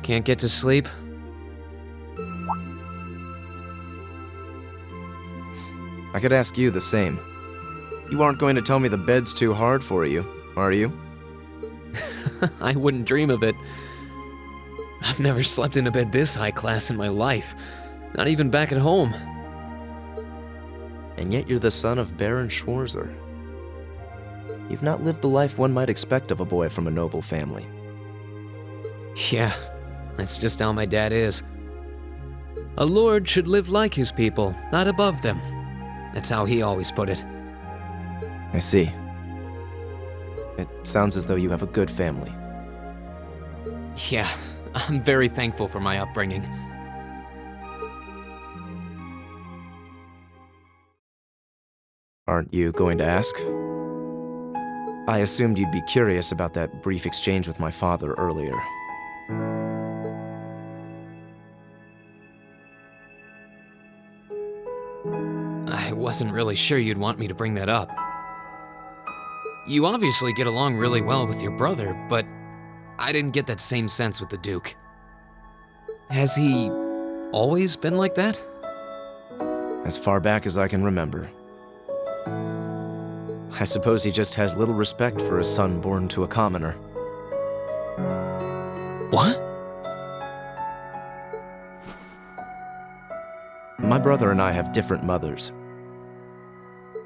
Can't get to sleep? I could ask you the same. You aren't going to tell me the bed's too hard for you, are you? I wouldn't dream of it. I've never slept in a bed this high class in my life. Not even back at home. And yet you're the son of Baron Schwarzer. You've not lived the life one might expect of a boy from a noble family. Yeah, that's just how my dad is. A lord should live like his people, not above them. That's how he always put it. I see. It sounds as though you have a good family. Yeah, I'm very thankful for my upbringing. Aren't you going to ask? I assumed you'd be curious about that brief exchange with my father earlier. I wasn't really sure you'd want me to bring that up. You obviously get along really well with your brother, but I didn't get that same sense with the Duke. Has he always been like that? as far back as I can remember. I suppose he just has little respect for a son born to a commoner. What? My brother and I have different mothers.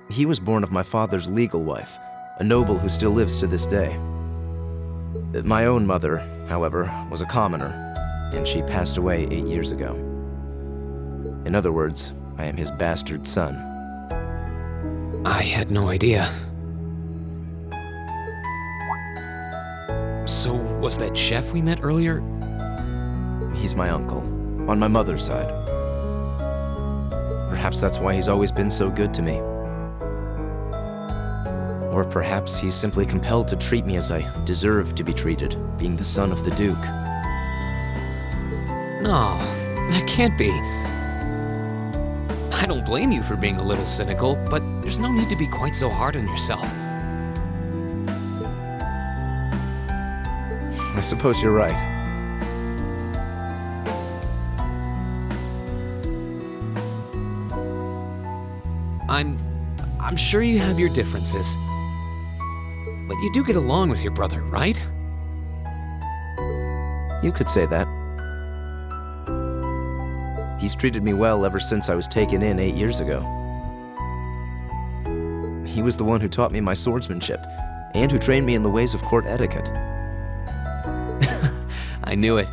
He was born of my father's legal wife, a noble who still lives to this day. My own mother, however, was a commoner, and she passed away 8 years ago. In other words, I am his bastard son. I had no idea. So, was that chef we met earlier? He's my uncle, on my mother's side. Perhaps that's why he's always been so good to me. Or perhaps he's simply compelled to treat me as I deserve to be treated, being the son of the Duke. No, that can't be. I don't blame you for being a little cynical, but there's no need to be quite so hard on yourself. I suppose you're right. I'm sure you have your differences. But you do get along with your brother, right? You could say that. He's treated me well ever since I was taken in 8 years ago. He was the one who taught me my swordsmanship, and who trained me in the ways of court etiquette. I knew it.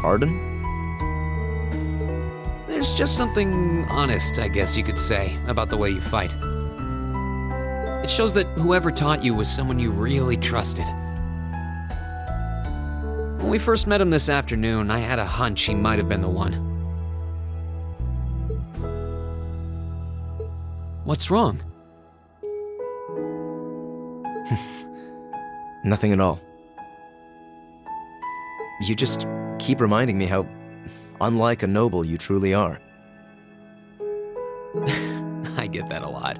Pardon? There's just something honest, I guess you could say, about the way you fight. It shows that whoever taught you was someone you really trusted. When we first met him this afternoon, I had a hunch he might have been the one. What's wrong? Nothing at all. You just keep reminding me how unlike a noble you truly are. I get that a lot.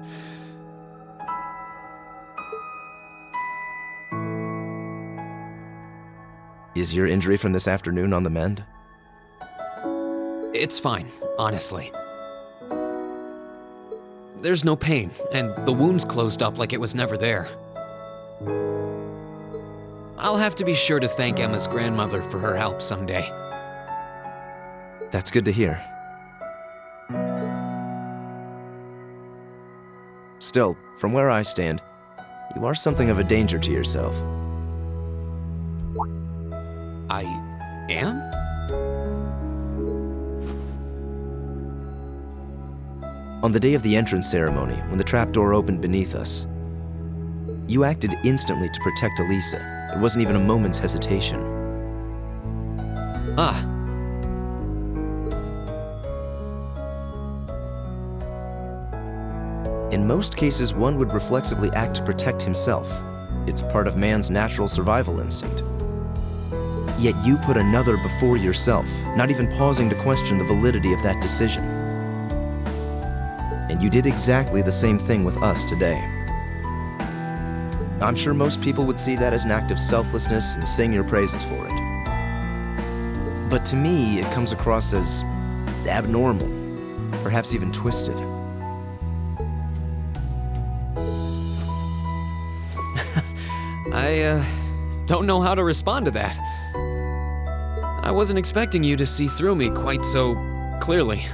Is your injury from this afternoon on the mend? It's fine, honestly. There's no pain, and the wound's closed up like it was never there. I'll have to be sure to thank Emma's grandmother for her help someday. That's good to hear. Still, from where I stand, you are something of a danger to yourself. I am? On the day of the entrance ceremony, when the trapdoor opened beneath us, you acted instantly to protect Elisa. It wasn't even a moment's hesitation. Ah. In most cases, one would reflexively act to protect himself. It's part of man's natural survival instinct. Yet you put another before yourself, not even pausing to question the validity of that decision. And you did exactly the same thing with us today. I'm sure most people would see that as an act of selflessness and sing your praises for it. But to me, it comes across as abnormal, perhaps even twisted. I don't know how to respond to that. I wasn't expecting you to see through me quite so clearly.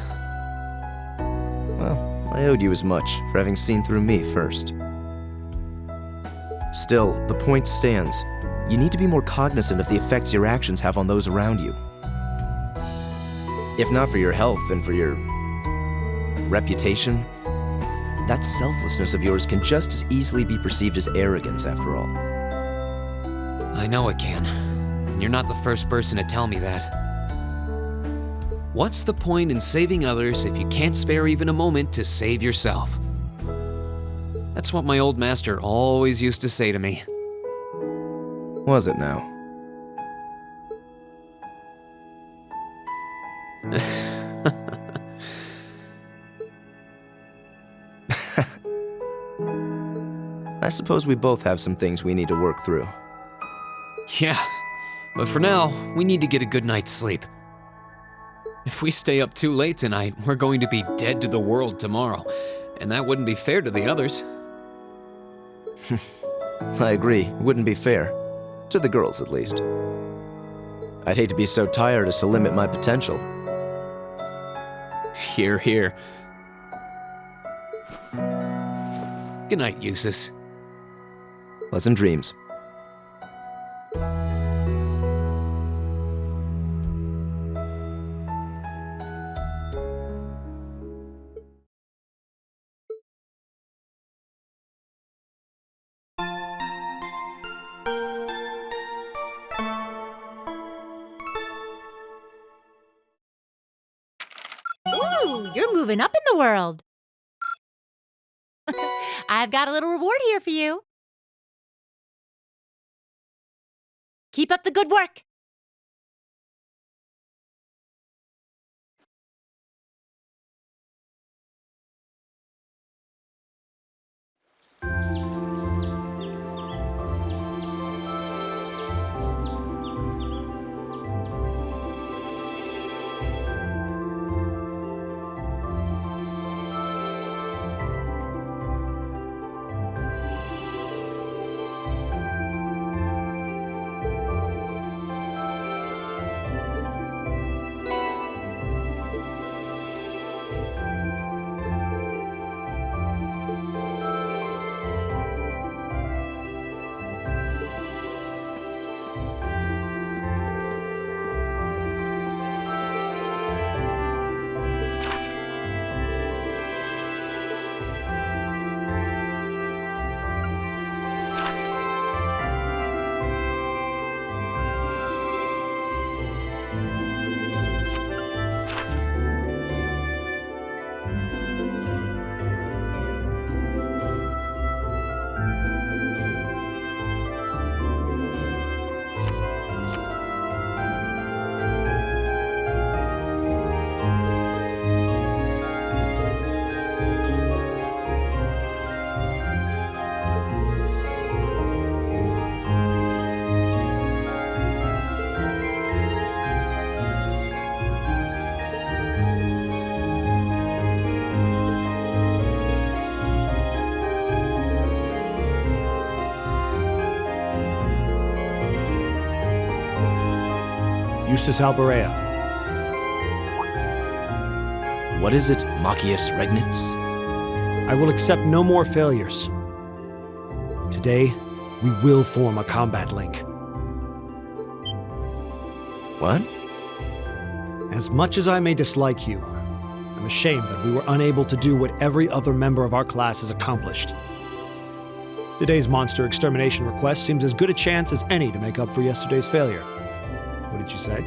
Well, I owed you as much for having seen through me first. Still, the point stands. You need to be more cognizant of the effects your actions have on those around you. If not for your health and for your reputation, that selflessness of yours can just as easily be perceived as arrogance after all. I know it can. You're not the first person to tell me that. What's the point in saving others if you can't spare even a moment to save yourself? That's what my old master always used to say to me. Was it now? I suppose we both have some things we need to work through. Yeah, but for now, we need to get a good night's sleep. If we stay up too late tonight, we're going to be dead to the world tomorrow, and that wouldn't be fair to the others. I agree, wouldn't be fair. To the girls, at least. I'd hate to be so tired as to limit my potential. Hear, hear. Good night, Jusis. Pleasant dreams. Ooh, you're moving up in the world. I've got a little reward here for you. Keep up the good work. Jusis Bereahard. What is it, Machius Regnitz? I will accept no more failures. Today, we will form a combat link. What? As much as I may dislike you, I'm ashamed that we were unable to do what every other member of our class has accomplished. Today's monster extermination request seems as good a chance as any to make up for yesterday's failure. What did you say?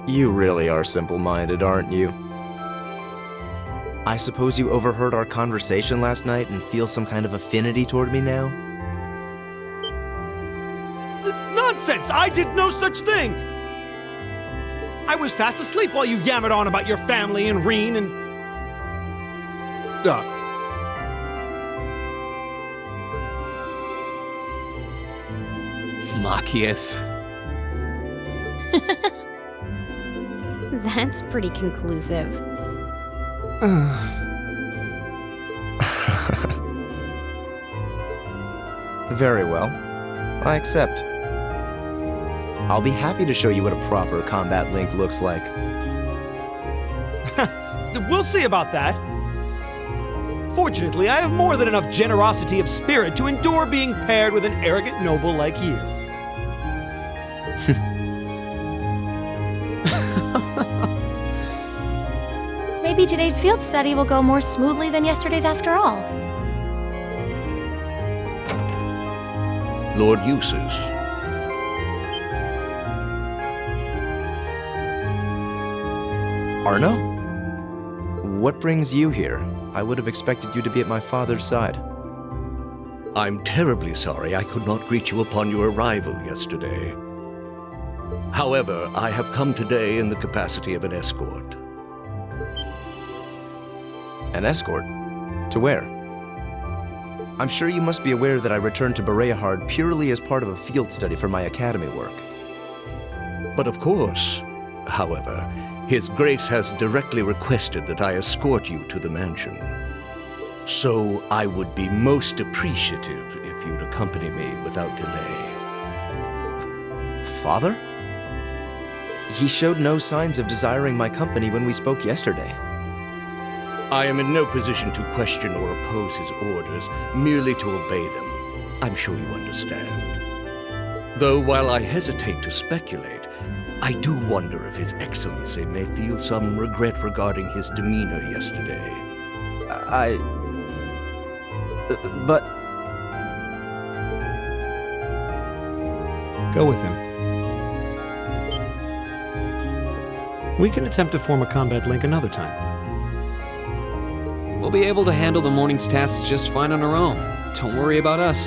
You really are simple-minded, aren't you? I suppose you overheard our conversation last night and feel some kind of affinity toward me now? Nonsense! I did no such thing! I was fast asleep while you yammered on about your family and Reen and... Machius. That's pretty conclusive. Very well. I accept. I'll be happy to show you what a proper combat link looks like. We'll see about that. Fortunately, I have more than enough generosity of spirit to endure being paired with an arrogant noble like you. Maybe today's field study will go more smoothly than yesterday's after all. Lord Jusis. Arno? What brings you here? I would have expected you to be at my father's side. I'm terribly sorry I could not greet you upon your arrival yesterday. However, I have come today in the capacity of an escort. An escort? To where? I'm sure you must be aware that I returned to Bereahard purely as part of a field study for my academy work. But of course, however, His Grace has directly requested that I escort you to the mansion. So I would be most appreciative if you'd accompany me without delay. Father? He showed no signs of desiring my company when we spoke yesterday. I am in no position to question or oppose his orders, merely to obey them. I'm sure you understand. Though while I hesitate to speculate, I do wonder if His Excellency may feel some regret regarding his demeanor yesterday. But Go with him. We can attempt to form a combat link another time. We'll be able to handle the morning's tasks just fine on our own. Don't worry about us.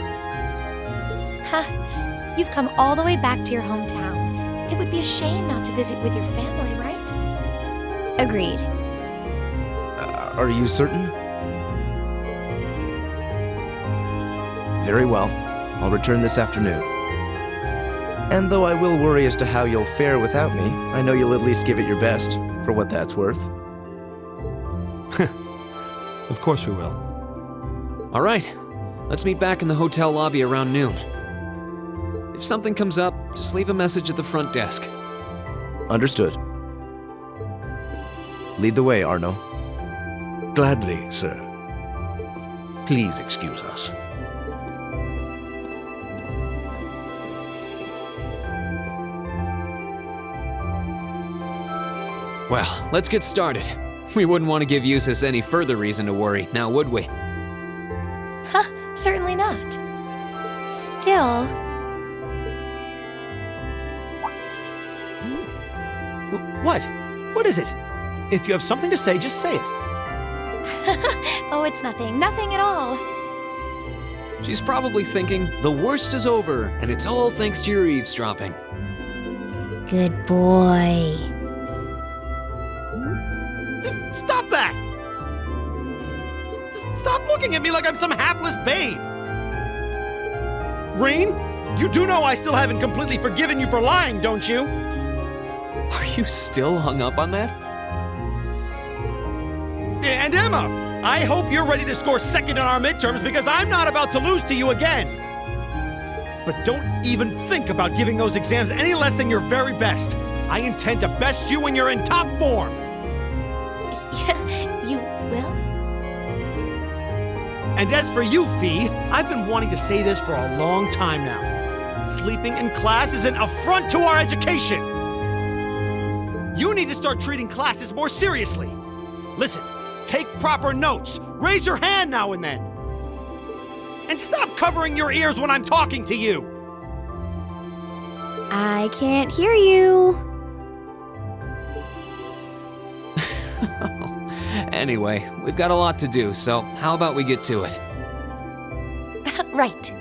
Huh. You've come all the way back to your hometown. It would be a shame not to visit with your family, right? Agreed. are you certain? Very well. I'll return this afternoon. And though I will worry as to how you'll fare without me, I know you'll at least give it your best, for what that's worth. Of course we will. All right, let's meet back in the hotel lobby around noon. If something comes up, just leave a message at the front desk. Understood. Lead the way, Arno. Gladly, sir. Please excuse us. Well, let's get started. We wouldn't want to give Jusis any further reason to worry, now would we? Huh, certainly not. Still, What? What is it? If you have something to say, just say it. oh, it's nothing. Nothing at all. She's probably thinking, the worst is over, and it's all thanks to your eavesdropping. Good boy. Stop that! Stop looking at me like I'm some hapless babe! Rain, you do know I still haven't completely forgiven you for lying, don't you? Are you still hung up on that? And Emma, I hope you're ready to score second on our midterms because I'm not about to lose to you again. But don't even think about giving those exams any less than your very best. I intend to best you when you're in top form. You will? And as for you, Fee, I've been wanting to say this for a long time now. Sleeping in class is an affront to our education. You need to start treating classes more seriously. Listen, take proper notes. Raise your hand now and then. And stop covering your ears when I'm talking to you. I can't hear you. Anyway, we've got a lot to do, so how about we get to it? Right.